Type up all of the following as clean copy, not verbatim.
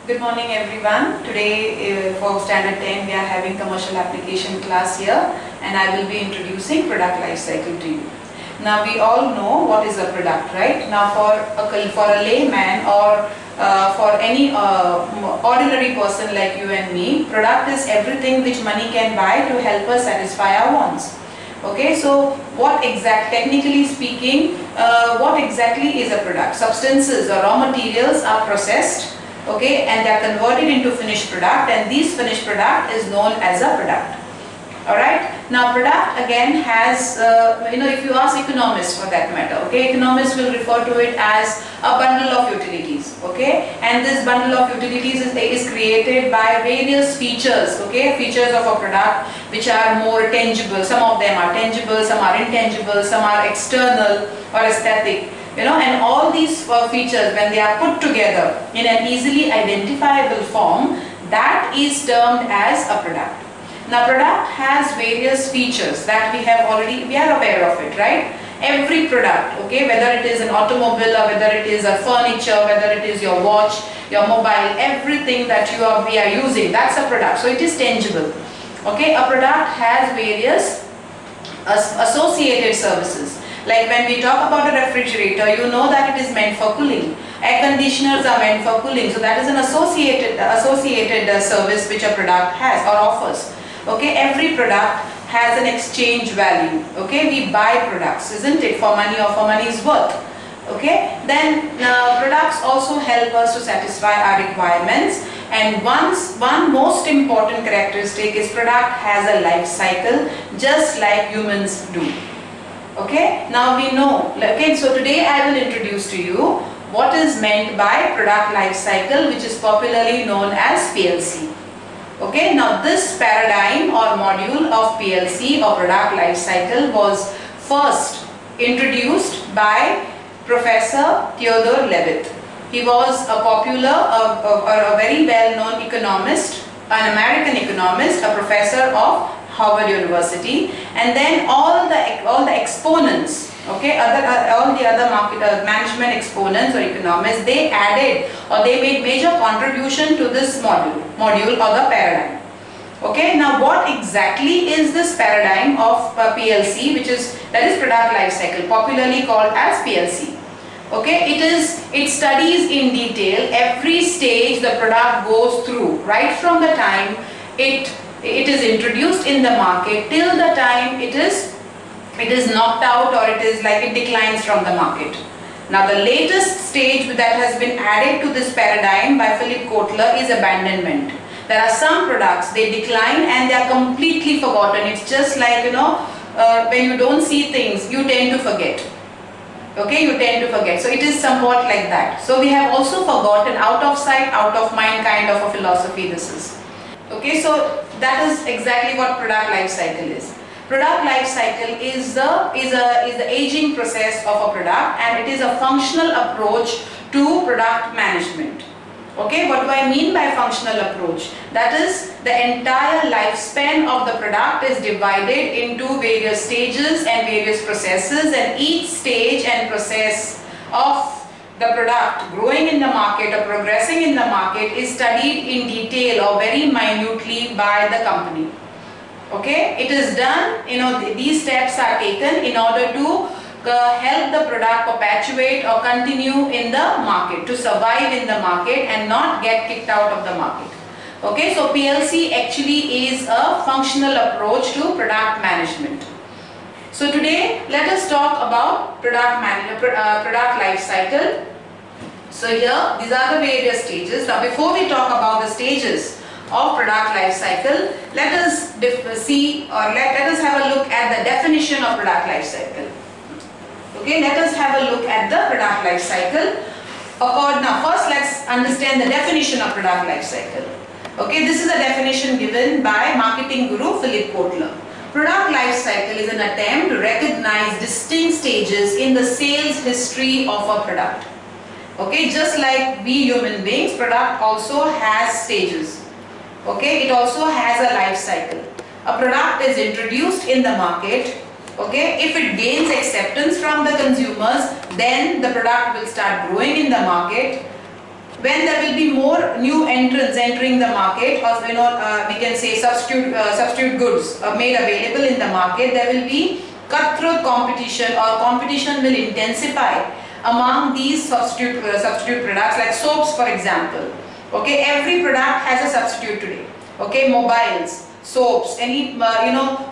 Good morning everyone. Today for standard 10 we are having commercial application class here and I will be introducing product life cycle to you. Now we all know what is a product, right? Now for a layman or for any ordinary person like you and me, product is everything which money can buy to help us satisfy our wants. Okay, so technically speaking, what exactly is a product? Substances or raw materials are processed, okay, and they are converted into finished product, and this finished product is known as a product. Alright, now product again has, if you ask economists for that matter, okay, economists will refer to it as a bundle of utilities, okay, and this bundle of utilities is created by various features, okay, features of a product which are more tangible. Some of them are tangible, some are intangible, some are external or aesthetic. And all these features, when they are put together in an easily identifiable form, that is termed as a product. Now product has various features that we are aware of it, right? Every product, okay, whether it is an automobile or whether it is a furniture, whether it is your watch, your mobile, everything that we are using, that's a product. So it is tangible. Okay, a product has various associated services. Like when we talk about a refrigerator, you know that it is meant for cooling. Air conditioners are meant for cooling. So that is an associated service which a product has or offers. Okay, every product has an exchange value. Okay, we buy products, isn't it, for money or for money's worth. Okay, then products also help us to satisfy our requirements. And one most important characteristic is product has a life cycle just like humans do. Okay, now we know. Okay, so today I will introduce to you what is meant by product life cycle, which is popularly known as PLC. Okay, now this paradigm or module of PLC or product life cycle was first introduced by Professor Theodore Levitt. He was a popular, a very well-known economist, an American economist, a professor of Harvard University, and then all the exponents, okay, all the other management exponents or economists, they added or they made major contribution to this module or the paradigm. Okay, now what exactly is this paradigm of PLC, that is product life cycle, popularly called as PLC? Okay, it studies in detail every stage the product goes through, right from the time it is introduced in the market till the time it is knocked out or it declines from the market. Now the latest stage that has been added to this paradigm by Philip Kotler is abandonment. There are some products, they decline and they are completely forgotten. It's just like, when you don't see things, you tend to forget. Okay, you tend to forget. So it is somewhat like that. So we have also forgotten, out of sight, out of mind kind of a philosophy this is. Okay, so that is exactly what product life cycle is. Product life cycle is the aging process of a product, and it is a functional approach to product management. Okay, what do I mean by functional approach? That is, the entire lifespan of the product is divided into various stages and various processes, and each stage and process of the product growing in the market or progressing in the market is studied in detail or very minutely by the company. Okay, it is done, these steps are taken in order to help the product perpetuate or continue in the market, to survive in the market and not get kicked out of the market. Okay, so PLC actually is a functional approach to product management. So today let us talk about product life cycle. So here these are the various stages. Now before we talk about the stages of product life cycle, let us let us have a look at the definition of product life cycle. Okay, let us have a look at the product life cycle. Now first let's understand the definition of product life cycle. Okay, this is a definition given by marketing guru Philip Kotler. Product life cycle is an attempt to recognize distinct stages in the sales history of a product. Okay, just like we human beings, product also has stages. Okay, it also has a life cycle. A product is introduced in the market. Okay, if it gains acceptance from the consumers, then the product will start growing in the market. when there will be more new entrants entering the market, or we can say substitute goods made available in the market, there will be cutthroat competition, or competition will intensify among these substitute products, like soaps for example. Okay, every product has a substitute today. Okay, mobiles, soaps, any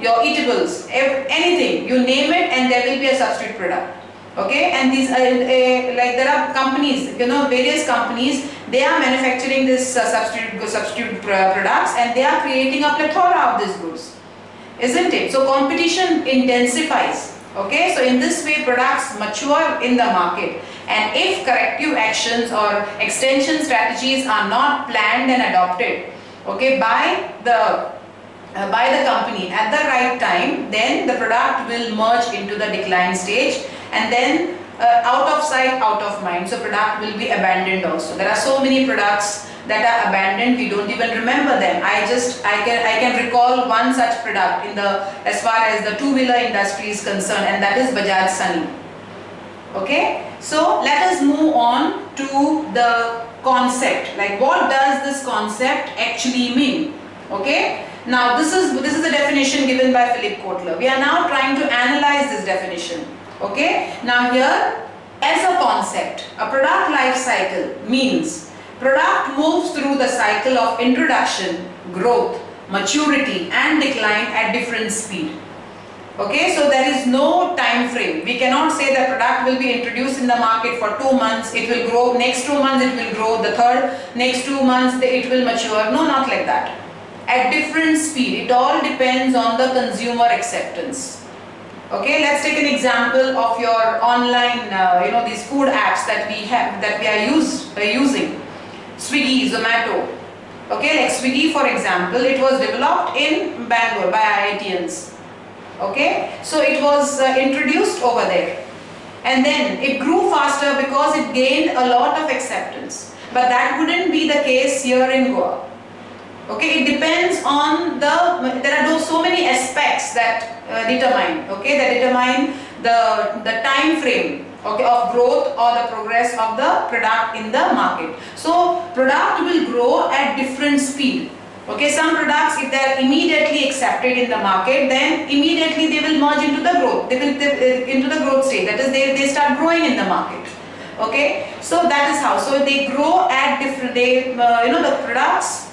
your eatables, anything you name it, and there will be a substitute product. Okay, and these like there are companies, various companies, they are manufacturing this substitute products, and they are creating a plethora of these goods, isn't it? So competition intensifies. Okay, so in this way products mature in the market, and if corrective actions or extension strategies are not planned and adopted, okay, by the company at the right time, then the product will merge into the decline stage, and then out of sight, out of mind. So product will be abandoned also. There are so many products that are abandoned, we don't even remember them. I can recall one such product as far as the two-wheeler industry is concerned, and that is Bajaj Sunny. Okay, so let us move on to the concept. Like, what does this concept actually mean? Okay, now this is the definition given by Philip Kotler. We are now trying to analyze this definition. Okay, now here, as a concept, a product life cycle means product moves through the cycle of introduction, growth, maturity and decline at different speed. Okay, so there is no time frame. We cannot say the product will be introduced in the market for 2 months, it will grow, next 2 months it will grow, the next 2 months it will mature. No, not like that. At different speed. It all depends on the consumer acceptance. Okay, let's take an example of your online, these food apps that we are using. Swiggy, Zomato. Okay, like Swiggy for example, it was developed in Bangalore by IITians. Okay, so it was introduced over there, and then it grew faster because it gained a lot of acceptance. But that wouldn't be the case here in Goa. Okay, it depends on there are so many aspects that determine the time frame, okay, of growth or the progress of the product in the market. So product will grow at different speed. Okay, some products, if they are immediately accepted in the market, then immediately they will merge into the growth. They will into the growth stage. That is, they start growing in the market. Okay, so that is how. So they grow at different. The products,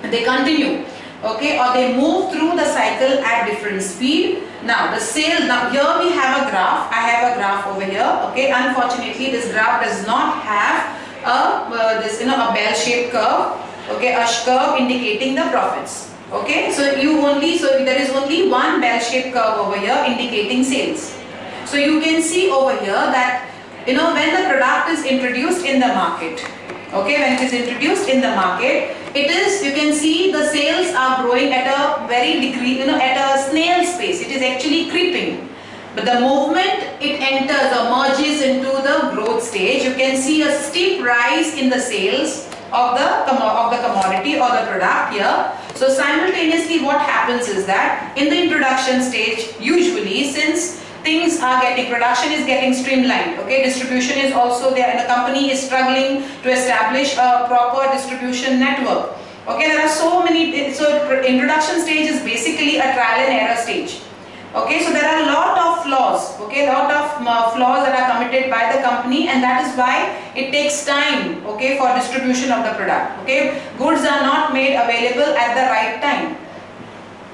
they continue. Okay, or they move through the cycle at different speed. Now the sales. Now here we have a graph. I have a graph over here. Okay, unfortunately this graph does not have a bell-shaped curve. Okay, a curve indicating the profits. Okay, so there is only one bell-shaped curve over here indicating sales. So you can see over here that when the product is introduced in the market, okay, when it is introduced in the market, you can see the sales are growing at a very degree, at a snail's pace. It is actually creeping. But the moment it enters or merges into the growth stage, you can see a steep rise in the sales of the commodity or the product here. So simultaneously what happens is that in the introduction stage, usually since production is getting streamlined, okay, distribution is also there, and the company is struggling to establish a proper distribution network. Okay, there are so many, so introduction stage is basically a trial and error stage. Okay, so there are a lot of flaws, okay, lot of flaws that are committed by the company, and that is why it takes time, okay, for distribution of the product. Okay, goods are not made available at the right time.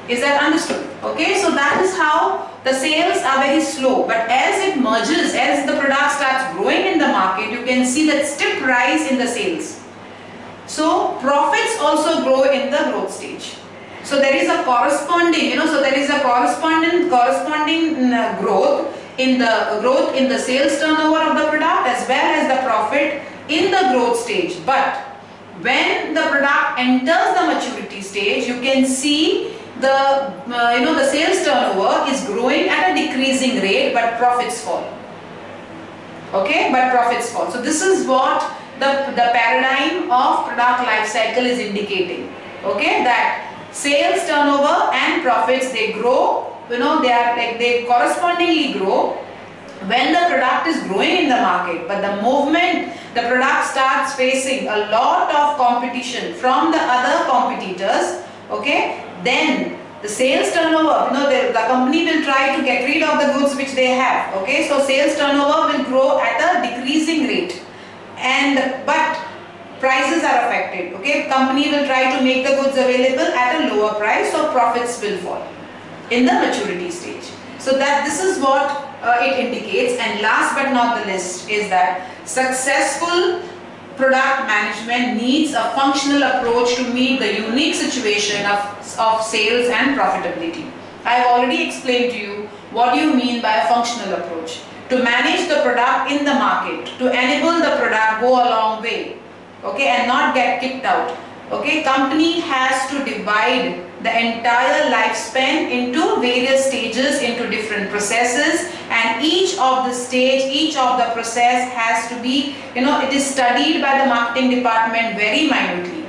Is that understood? Okay, so that is how the sales are very slow, but as it merges, as the product starts growing in the market, you can see that steep rise in the sales. So profits also grow in the growth stage. So there is a corresponding, growth in the sales turnover of the product as well as the profit in the growth stage. But when the product enters the maturity stage, you can see the sales turnover is growing at a decreasing rate, but profits fall. Okay, but profits fall. So this is what the paradigm of product life cycle is indicating. Okay, that sales turnover and profits, they grow, they correspondingly grow when the product is growing in the market, but the moment the product starts facing a lot of competition from the other competitors, okay, then the sales turnover, the company will try to get rid of the goods which they have, okay, so sales turnover will grow at a decreasing rate, but prices are affected, okay, company will try to make the goods available at a lower price, so profits will fall in the maturity stage. So that this is what it indicates. And last but not the least is that successful product management needs a functional approach to meet the unique situation of sales and profitability. I have already explained to you what do you mean by a functional approach. To manage the product in the market, to enable the product go a long way, okay, and not get kicked out. Okay, company has to divide the entire lifespan into various stages, into different processes, and each of the stage, each of the process has to be, it is studied by the marketing department very minutely.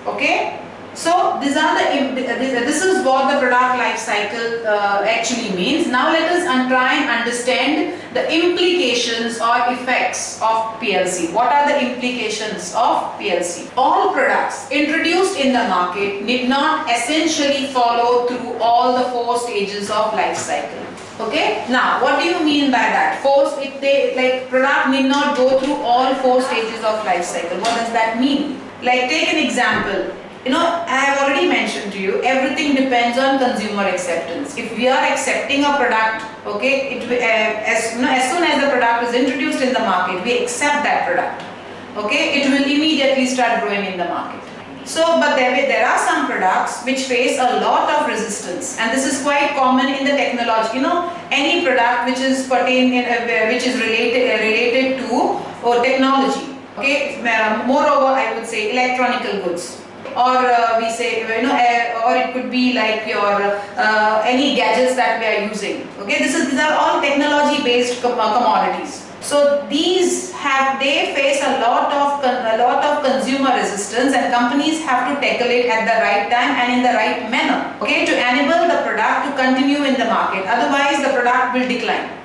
Okay, so this is what the product life cycle actually means. Now let us try and understand the implications or effects of PLC. What are the implications of PLC? All products introduced in the market need not essentially follow through all the 4 stages of life cycle. Okay, now what do you mean by that? Product need not go through all 4 stages of life cycle. What does that mean? Like, take an example. I have already mentioned to you, everything depends on consumer acceptance. If we are accepting a product, okay, as soon as the product is introduced in the market, we accept that product, okay, it will immediately start growing in the market. So, but there are some products which face a lot of resistance, and this is quite common in the technology. Any product which is related to technology, okay, moreover I would say electronical goods. Or we say, or it could be like your any gadgets that we are using. Okay, these are all technology-based commodities. So they face a lot of consumer resistance, and companies have to tackle it at the right time and in the right manner. Okay, to enable the product to continue in the market. Otherwise, the product will decline.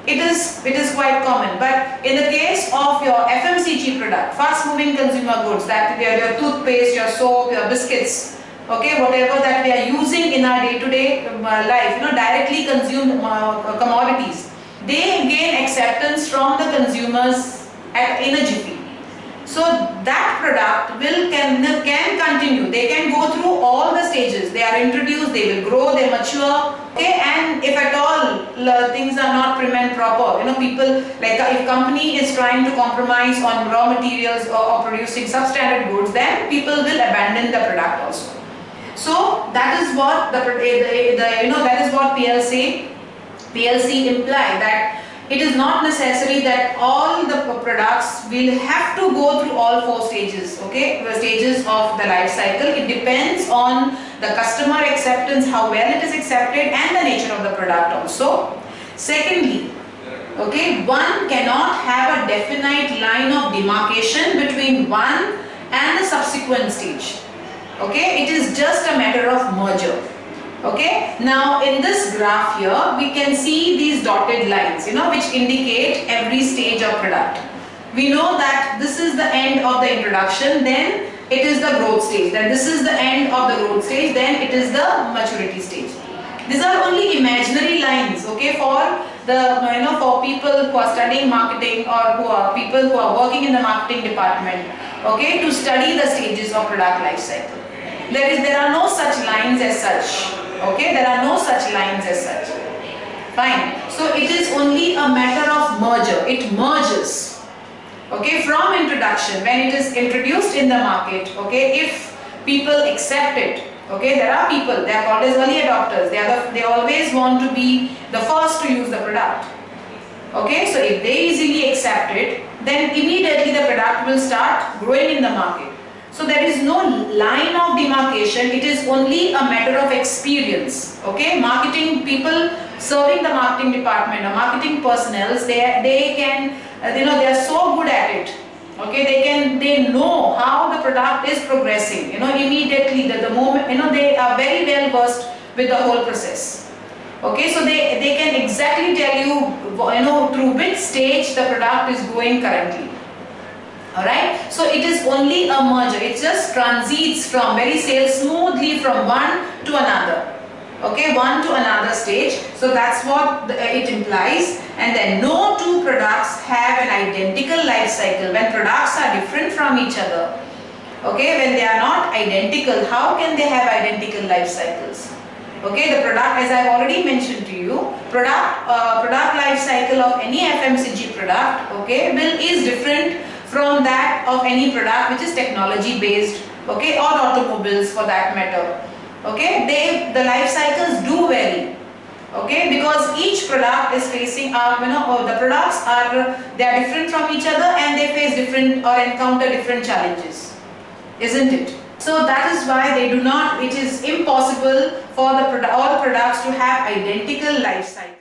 It is quite common, but in the case of your FMCG product, fast-moving consumer goods, that your toothpaste, your soap, your biscuits, okay, whatever that we are using in our day-to-day life, directly consumed commodities, they gain acceptance from the consumers in a jiffy. So that product can continue. They can go through all the stages. They are introduced, they will grow, they mature. Okay, and if at all things are not prim and proper, people, like if company is trying to compromise on raw materials or producing substandard goods, then people will abandon the product also. So that is what that is what PLC imply, that it is not necessary that all the products will have to go through all 4 stages, okay, the stages of the life cycle. It depends on the customer acceptance, how well it is accepted, and the nature of the product also. Secondly, okay, one cannot have a definite line of demarcation between one and the subsequent stage. Okay, it is just a matter of merger. Okay, now in this graph here we can see these dotted lines, which indicate every stage of product. We know that this is the end of the introduction, then it is the growth stage, then this is the end of the growth stage, then it is the maturity stage. These are only imaginary lines, okay, for the for people who are studying marketing, or people who are working in the marketing department, okay, to study the stages of product life cycle. There are no such lines as such. Okay, there are no such lines as such. Fine. So it is only a matter of merger. It merges. Okay, from introduction, when it is introduced in the market, okay, if people accept it, okay, there are people, they are called as early adopters. They always want to be the first to use the product. Okay, so if they easily accept it, then immediately the product will start growing in the market. So there is no line of demarcation, it is only a matter of experience. Okay, marketing people serving the marketing department or marketing personnel, they can, they are so good at it. Okay, they know how the product is progressing. Immediately the moment, they are very well versed with the whole process. Okay, so they can exactly tell you, through which stage the product is going currently. Alright, so it is only a merger. It just transits from sails smoothly from one to another. Okay, one to another stage. So that's what it implies. And then no two products have an identical life cycle. When products are different from each other, okay, when they are not identical, how can they have identical life cycles? Okay, the product, as I have already mentioned to you, product life cycle of any FMCG product, okay, is different from that of any product which is technology based, okay, or automobiles for that matter. Okay, the life cycles do vary. Okay, because each product is facing the products are different from each other, and they face different or encounter different challenges, isn't it? So that is why it is impossible for all products to have identical life cycle.